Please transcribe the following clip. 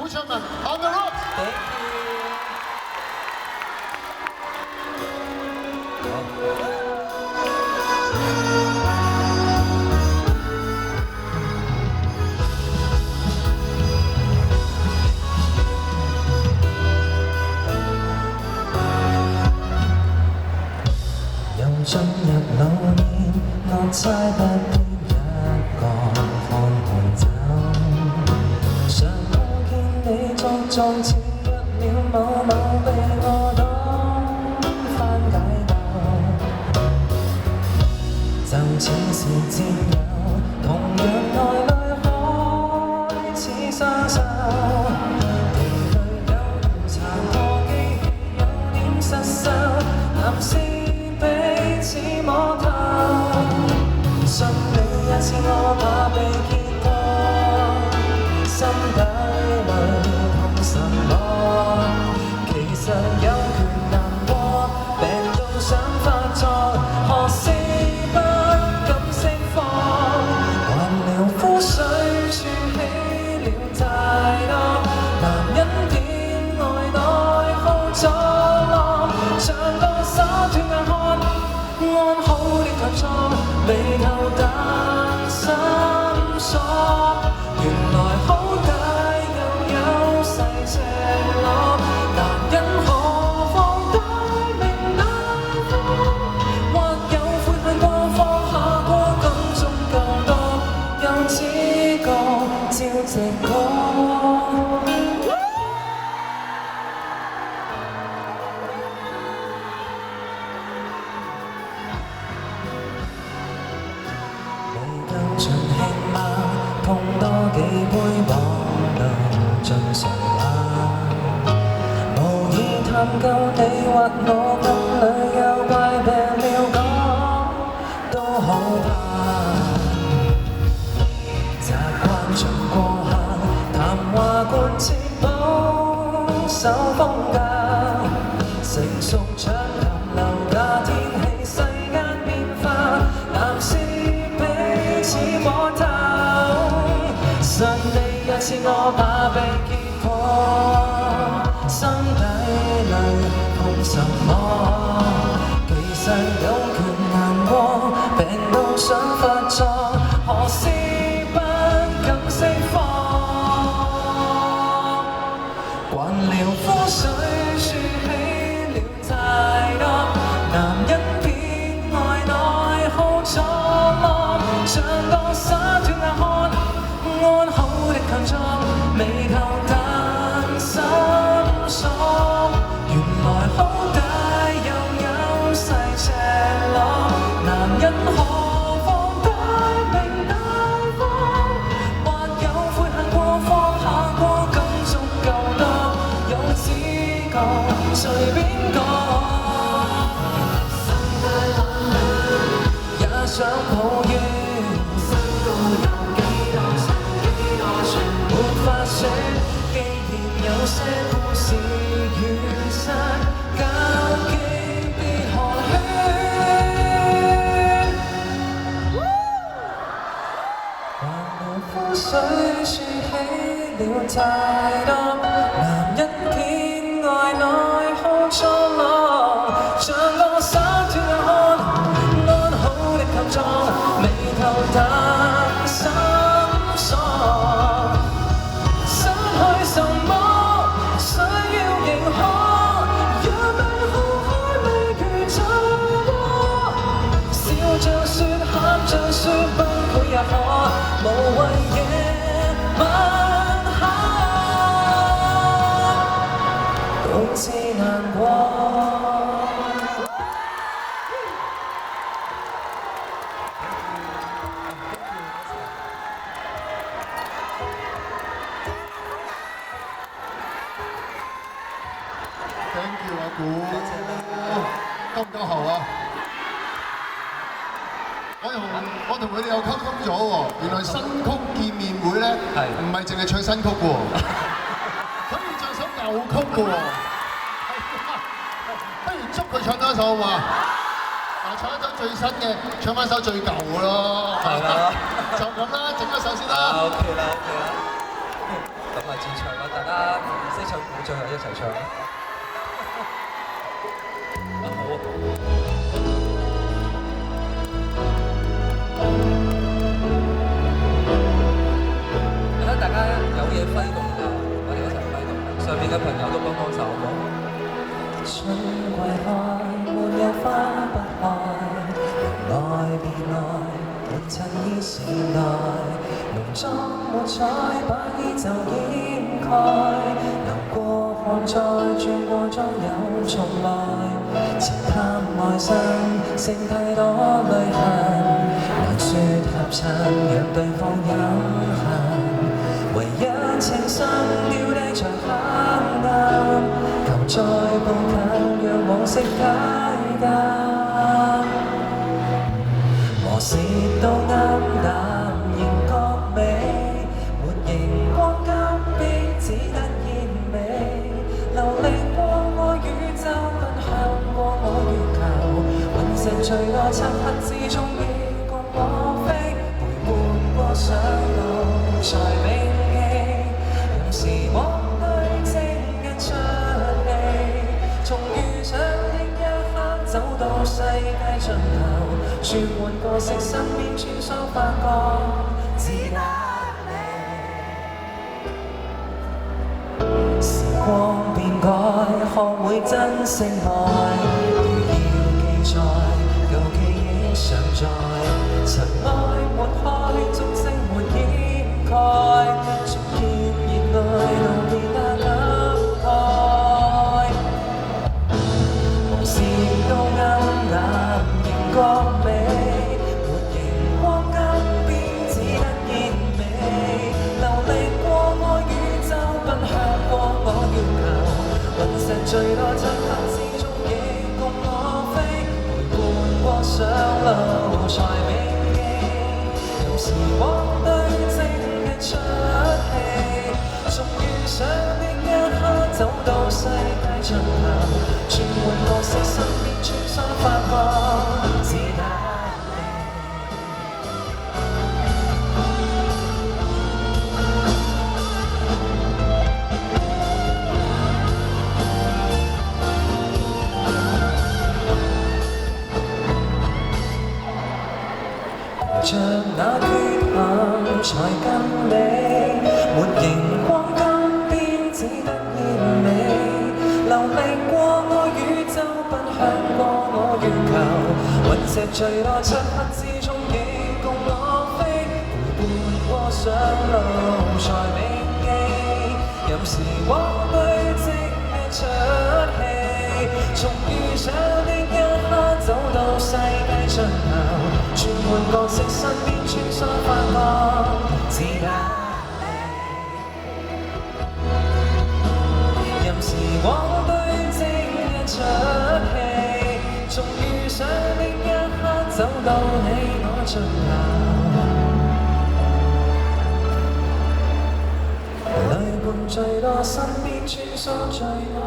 胡卓文 On the Road。Thank you。又進入老年，我猜不必一個看伴走。常夢見你作狀似約了某某，被我當番解救。就似是戰友，同樣內裏開始相守。地裏有殘破機器，有點失守，男士彼此摸透，信你一次我怕被揭破，心底裏痛什麼？其實有權難過，病到想發作，何時不敢釋放？還療膚水儲起了太多，男人偏愛內耗咗我，像個灑脫硬漢。安好的強壯，眉頭但深鎖，原來好歹又有細赤裸，男人何況大名大方，或有悔恨過放下過感觸夠多，又只覺照直講。盡興嗎？碰多幾杯網路盡誰冷？無意探究你或我心裏有怪病了講，都好怕。習慣盡過客，談話貫徹保守風格，成熟暢談樓價天氣世間變化，男士似摸透，信你一次我怕被揭破，心底裏痛什麼？其實有權難過，病到想發作，何時不敢釋放？慣療膚水儲起了太多，男人偏愛內耗咗我。像個灑脫硬漢，安好的強壯，眉頭但深鎖，原來好歹又有細赤裸，男人何況大名大方，或有悔恨過放下過感觸夠多，又只覺隨便講，也想抱怨。沒法說，既然有些故事如實，交機別寒暄。還療膚水儲起了太多，男人偏愛內耗錯落，像個灑脫硬漢，安好的強壯，眉頭但深鎖。什麼想要認可？若命好開未如在窩，笑着說，喊着說，崩潰也可，無謂夜晚黑，獨自難過。夠唔夠喉啊？我同佢哋有溝通咗喎，原來新曲見面會咧唔係淨係唱新曲嘅喎，可以唱首舊曲嘅喎。不如捉佢唱多一首好嘛？嗱，唱一首最新嘅，唱翻首最舊嘅咯。係啦，就咁啦，整一首先啦。OK 啦，OK 啦。咁啊，自唱啦，大家識唱鼓最後一齊唱啦。好啊。係啦，大家有嘢揮動啊，我哋一齊揮動。上面嘅朋友都幫手，好唔好？春季開，沒有花不開，來別來，沒襯衣時代，濃妝沒彩，把衣袖掩蓋，流過汗再轉過妝有重來，前探愛心，剩太多淚痕，難說合襯，讓對方有恨，唯一情深掉低在黑暗。再步近，讓往昔解禁。磨蝕到暗淡，仍覺美。沒熒光金邊，只得煙味。流離過我宇宙，奔向過我月球。雲石墜落漆黑之中，亦共我飛。陪伴過上路，才銘記。任時光對正日出。從遇上的一刻，走到世界盡頭，轉換個色，身邊穿梭發光，只得你。時光變改，學會珍惜愛，如要記載，舊記憶常在，塵埃抹開，足跡沒掩蓋，重建熱愛，路變得感慨。視到暗淡仍覺美，沒熒光金邊，只得煙味。流離過我宇宙，奔向過我月球。雲石墜落漆黑之中，亦共我飛。陪伴過上路，才銘記。任時光對正日出戲，從遇上的一刻，走到世界盡頭。轉換角色，身邊穿梭發光，只得你。像那缺陷才更美，沒熒光金邊，只得煙味。流離過我宇宙，奔向過我月球。雲石墜落漆黑之中，亦共我飛。陪伴過上路，才銘記。任時光對正日出戲，從遇上的一刻，走到世界盡頭。轉換角色，身邊穿梭發光，只得你。任時光對正日出戲，從遇上的一刻，走到你我盡頭。淚伴最多，身邊穿梭最多。